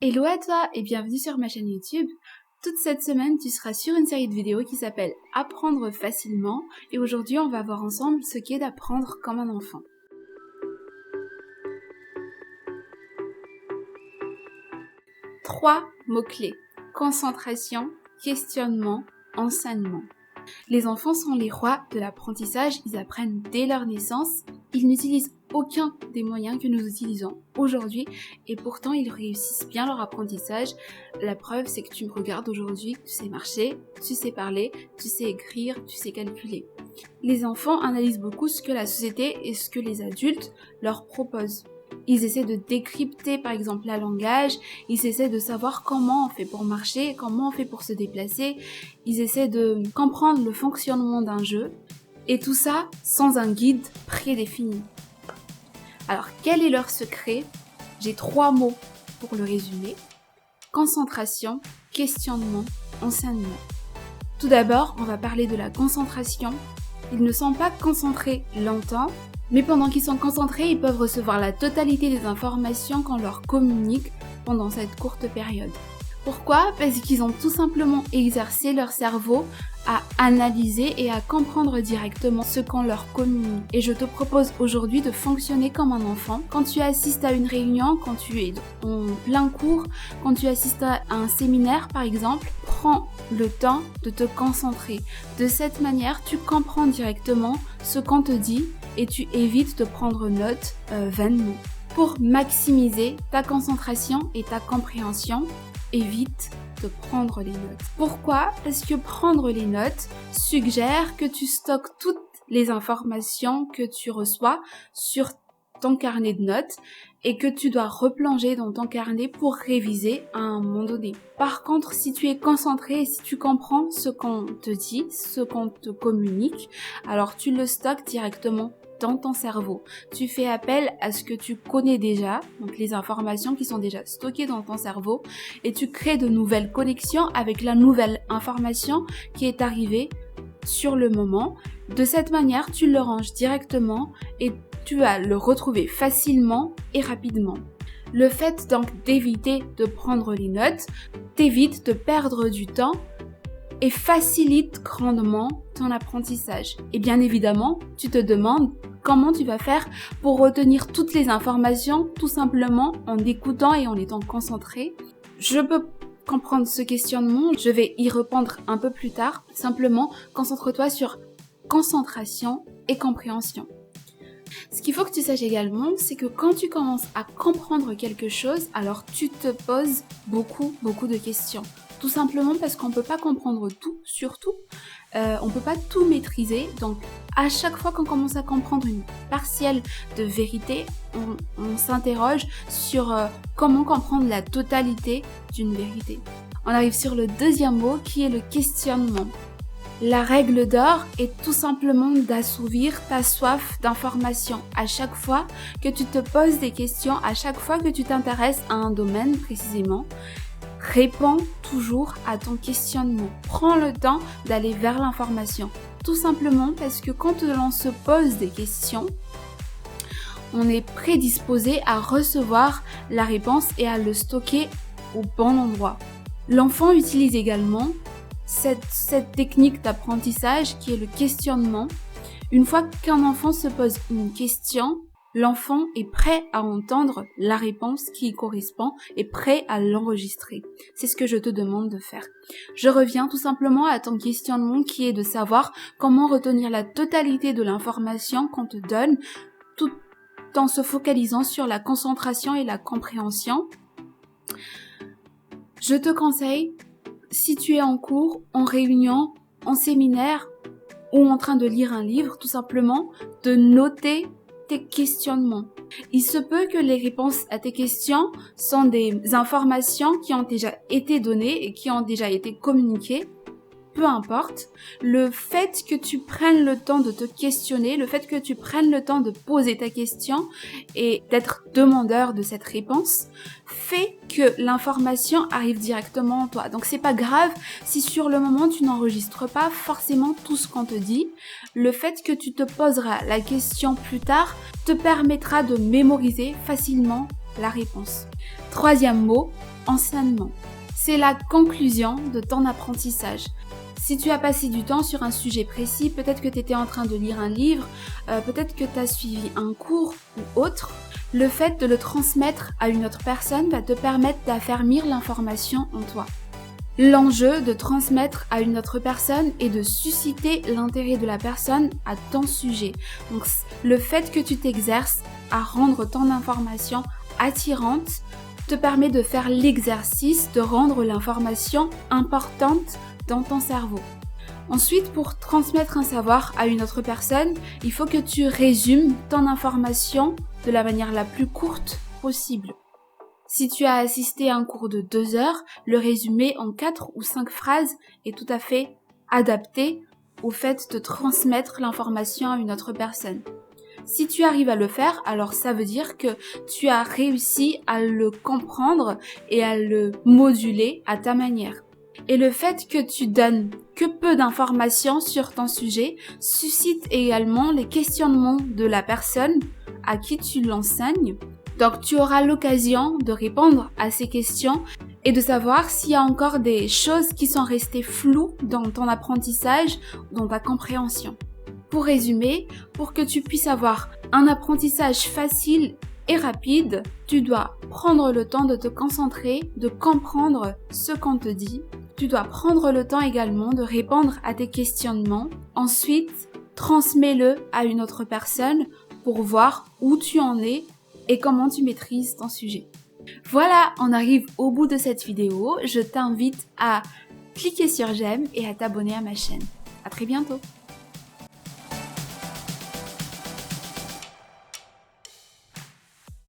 Hello à toi et bienvenue sur ma chaîne YouTube. Toute cette semaine, tu seras sur une série de vidéos qui s'appelle Apprendre facilement et aujourd'hui, on va voir ensemble ce qu'est d'apprendre comme un enfant. Trois mots-clés: concentration, questionnement, enseignement. Les enfants sont les rois de l'apprentissage, ils apprennent dès leur naissance, ils n'utilisent aucun des moyens que nous utilisons aujourd'hui et pourtant ils réussissent bien leur apprentissage. La preuve, c'est que tu me regardes aujourd'hui, tu sais marcher, tu sais parler, tu sais écrire, tu sais calculer. Les enfants analysent beaucoup ce que la société et ce que les adultes leur proposent. Ils essaient de décrypter par exemple le langage, ils essaient de savoir comment on fait pour marcher, comment on fait pour se déplacer, ils essaient de comprendre le fonctionnement d'un jeu et tout ça sans un guide prédéfini. Alors quel est leur secret? J'ai 3 mots pour le résumer: concentration, questionnement, enseignement. Tout d'abord, on va parler de la concentration. Ils ne sont pas concentrés longtemps, mais pendant qu'ils sont concentrés, ils peuvent recevoir la totalité des informations qu'on leur communique pendant cette courte période. Pourquoi? Parce qu'ils ont tout simplement exercé leur cerveau à analyser et à comprendre directement ce qu'on leur communique. Et je te propose aujourd'hui de fonctionner comme un enfant. Quand tu assistes à une réunion, quand tu es en plein cours, quand tu assistes à un séminaire par exemple, prends le temps de te concentrer. De cette manière, tu comprends directement ce qu'on te dit et tu évites de prendre note vainement. Pour maximiser ta concentration et ta compréhension, évite de prendre les notes. Pourquoi? Parce que prendre les notes suggère que tu stockes toutes les informations que tu reçois sur ton carnet de notes et que tu dois replonger dans ton carnet pour réviser à un moment donné. Par contre, si tu es concentré et si tu comprends ce qu'on te dit, ce qu'on te communique, alors tu le stockes directement dans ton cerveau. Tu fais appel à ce que tu connais déjà, donc les informations qui sont déjà stockées dans ton cerveau, et tu crées de nouvelles connexions avec la nouvelle information qui est arrivée sur le moment. De cette manière, tu le ranges directement et tu vas le retrouver facilement et rapidement. Le fait donc d'éviter de prendre les notes t'évite de perdre du temps et facilite grandement ton apprentissage. Et bien évidemment, tu te demandes comment tu vas faire pour retenir toutes les informations tout simplement en écoutant et en étant concentré. Je peux comprendre ce questionnement, je vais y répondre un peu plus tard. Simplement, concentre-toi sur concentration et compréhension. Ce qu'il faut que tu saches également, c'est que quand tu commences à comprendre quelque chose, alors tu te poses beaucoup de questions. Tout simplement parce qu'on ne peut pas comprendre tout, surtout. On ne peut pas tout maîtriser. Donc, à chaque fois qu'on commence à comprendre une partielle de vérité, on s'interroge sur comment comprendre la totalité d'une vérité. On arrive sur le deuxième mot qui est le questionnement. La règle d'or est tout simplement d'assouvir ta soif d'information. À chaque fois que tu te poses des questions, à chaque fois que tu t'intéresses à un domaine précisément, réponds toujours à ton questionnement. Prends le temps d'aller vers l'information. Tout simplement parce que quand l'on se pose des questions, on est prédisposé à recevoir la réponse et à le stocker au bon endroit. L'enfant utilise également cette technique d'apprentissage qui est le questionnement. Une fois qu'un enfant se pose une question, l'enfant est prêt à entendre la réponse qui y correspond et prêt à l'enregistrer. C'est ce que je te demande de faire. Je reviens tout simplement à ton questionnement qui est de savoir comment retenir la totalité de l'information qu'on te donne tout en se focalisant sur la concentration et la compréhension. Je te conseille, si tu es en cours, en réunion, en séminaire ou en train de lire un livre, tout simplement, de noter tes questionnements. Il se peut que les réponses à tes questions sont des informations qui ont déjà été données et qui ont déjà été communiquées. Peu importe, le fait que tu prennes le temps de te questionner, le fait que tu prennes le temps de poser ta question et d'être demandeur de cette réponse fait que l'information arrive directement en toi. Donc c'est pas grave si sur le moment tu n'enregistres pas forcément tout ce qu'on te dit. Le fait que tu te poseras la question plus tard te permettra de mémoriser facilement la réponse. Troisième mot, enseignement. C'est la conclusion de ton apprentissage. Si tu as passé du temps sur un sujet précis, peut-être que tu étais en train de lire un livre, peut-être que tu as suivi un cours ou autre, le fait de le transmettre à une autre personne va te permettre d'affermir l'information en toi. L'enjeu de transmettre à une autre personne est de susciter l'intérêt de la personne à ton sujet. Donc le fait que tu t'exerces à rendre ton information attirante te permet de faire l'exercice de rendre l'information importante dans ton cerveau. Ensuite, pour transmettre un savoir à une autre personne, il faut que tu résumes ton information de la manière la plus courte possible. Si tu as assisté à un cours de 2 heures, le résumer en 4 ou 5 phrases est tout à fait adapté au fait de transmettre l'information à une autre personne. Si tu arrives à le faire, alors ça veut dire que tu as réussi à le comprendre et à le moduler à ta manière. Et le fait que tu donnes que peu d'informations sur ton sujet suscite également les questionnements de la personne à qui tu l'enseignes. Donc tu auras l'occasion de répondre à ces questions et de savoir s'il y a encore des choses qui sont restées floues dans ton apprentissage, dans ta compréhension. Pour résumer, pour que tu puisses avoir un apprentissage facile et rapide, tu dois prendre le temps de te concentrer, de comprendre ce qu'on te dit. Tu dois prendre le temps également de répondre à tes questionnements. Ensuite, transmets-le à une autre personne pour voir où tu en es et comment tu maîtrises ton sujet. Voilà, on arrive au bout de cette vidéo. Je t'invite à cliquer sur j'aime et à t'abonner à ma chaîne. À très bientôt.